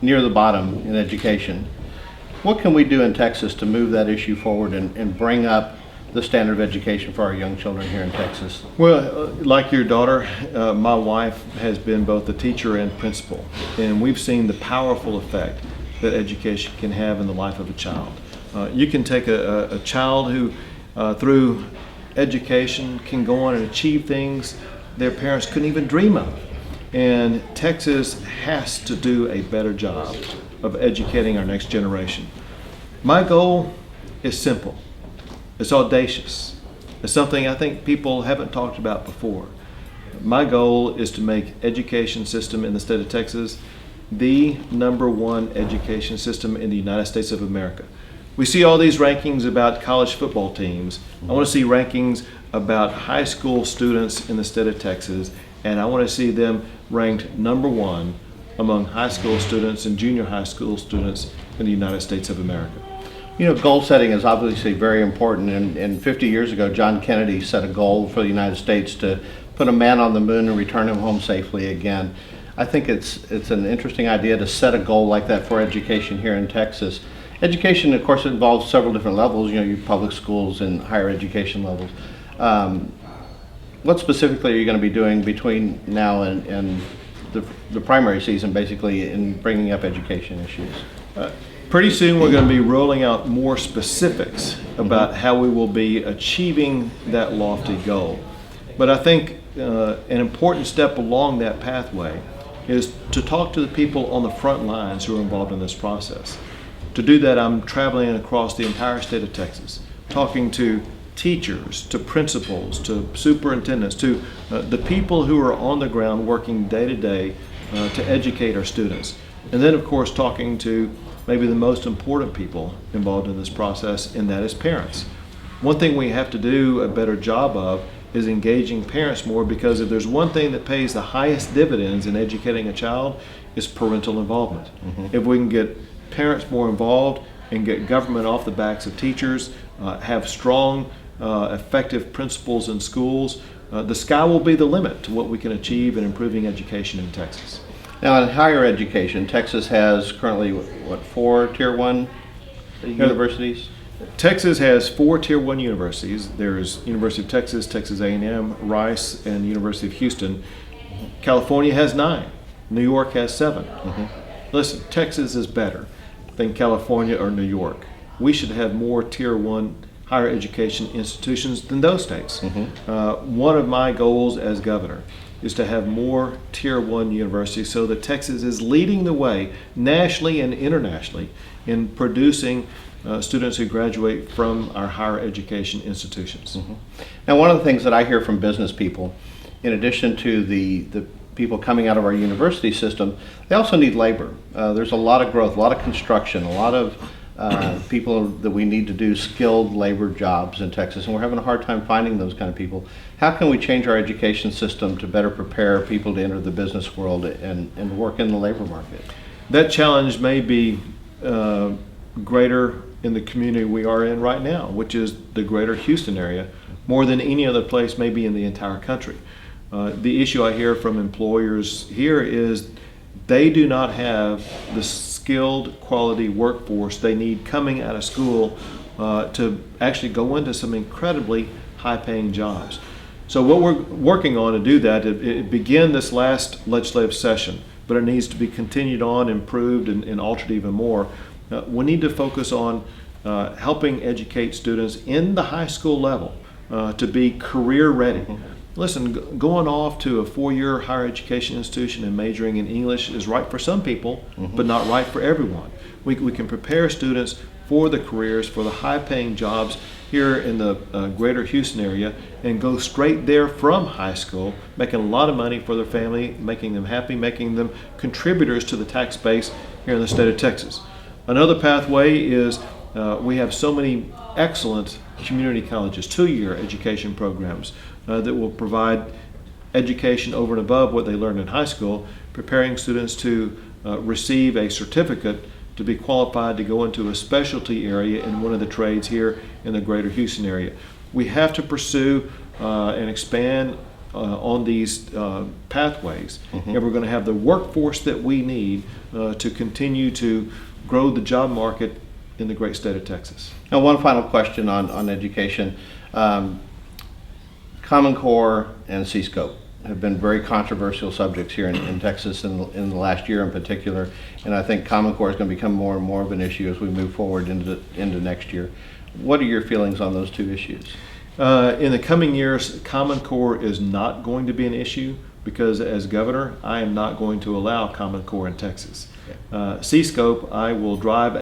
near the bottom in education. What can we do in Texas to move that issue forward and bring up the standard of education for our young children here in Texas? Well, like your daughter, my wife has been both a teacher and principal, and we've seen the powerful effect that education can have in the life of a child. You can take a child who, through education, can go on and achieve things their parents couldn't even dream of. And Texas has to do a better job of educating our next generation. My goal is simple. It's audacious. It's something I think people haven't talked about before. My goal is to make education system in the state of Texas the #1 education system in the United States of America. We see all these rankings about college football teams. I want to see rankings about high school students in the state of Texas, and I want to see them ranked #1 among high school students and junior high school students in the United States of America. You know, goal setting is obviously very important, and 50 years ago, John Kennedy set a goal for the United States to put a man on the moon and return him home safely again. I think it's an interesting idea to set a goal like that for education here in Texas. Education, of course, involves several different levels, you know, your public schools and higher education levels. What specifically are you going to be doing between now and the primary season, basically, in bringing up education issues? Pretty soon we're going to be rolling out more specifics about how we will be achieving that lofty goal. But I think an important step along that pathway is to talk to the people on the front lines who are involved in this process. To do that, I'm traveling across the entire state of Texas, talking to teachers, to principals, to superintendents, to the people who are on the ground working day to day to educate our students. And then, of course, talking to maybe the most important people involved in this process, and that is parents. One thing we have to do a better job of is engaging parents more, because if there's one thing that pays the highest dividends in educating a child, it's parental involvement. If we can get parents more involved and get government off the backs of teachers, have strong, effective principals in schools, the sky will be the limit to what we can achieve in improving education in Texas. Now, in higher education, Texas has currently, what, 4 Tier 1 universities? Texas has 4 Tier 1 universities. There's University of Texas, Texas A&M, Rice, and University of Houston. California has 9. New York has 7. Listen, Texas is better than California or New York. We should have more Tier 1 higher education institutions than those states. One of my goals as governor is to have more Tier 1 universities, so that Texas is leading the way nationally and internationally in producing students who graduate from our higher education institutions. Now, one of the things that I hear from business people, in addition to the people coming out of our university system, they also need labor. There's a lot of growth, a lot of construction, a lot of people that we need to do skilled labor jobs in Texas, and we're having a hard time finding those kind of people. How can we change our education system to better prepare people to enter the business world and work in the labor market? That challenge may be greater in the community we are in right now, which is the greater Houston area, more than any other place maybe in the entire country. The issue I hear from employers here is they do not have the skilled quality workforce they need coming out of school to actually go into some incredibly high-paying jobs. So what we're working on to do that, it began this last legislative session, but it needs to be continued on, improved, and altered even more. We need to focus on helping educate students in the high school level to be career ready. Listen, going off to a 4-year higher education institution and majoring in English is right for some people, but not right for everyone. We can prepare students for the careers, for the high-paying jobs here in the greater Houston area, and go straight there from high school, making a lot of money for their family, making them happy, making them contributors to the tax base here in the state of Texas. Another pathway is we have so many excellent community colleges, 2-year education programs that will provide education over and above what they learned in high school, preparing students to receive a certificate to be qualified to go into a specialty area in one of the trades here in the greater Houston area. We have to pursue and expand on these pathways, and we're going to have the workforce that we need to continue to grow the job market in the great state of Texas. Now, one final question on education. Common Core and C-Scope have been very controversial subjects here in Texas in the last year in particular, and I think Common Core is going to become more and more of an issue as we move forward into next year. What are your feelings on those two issues? In the coming years, Common Core is not going to be an issue because as governor, I am not going to allow Common Core in Texas. C-Scope, I will drive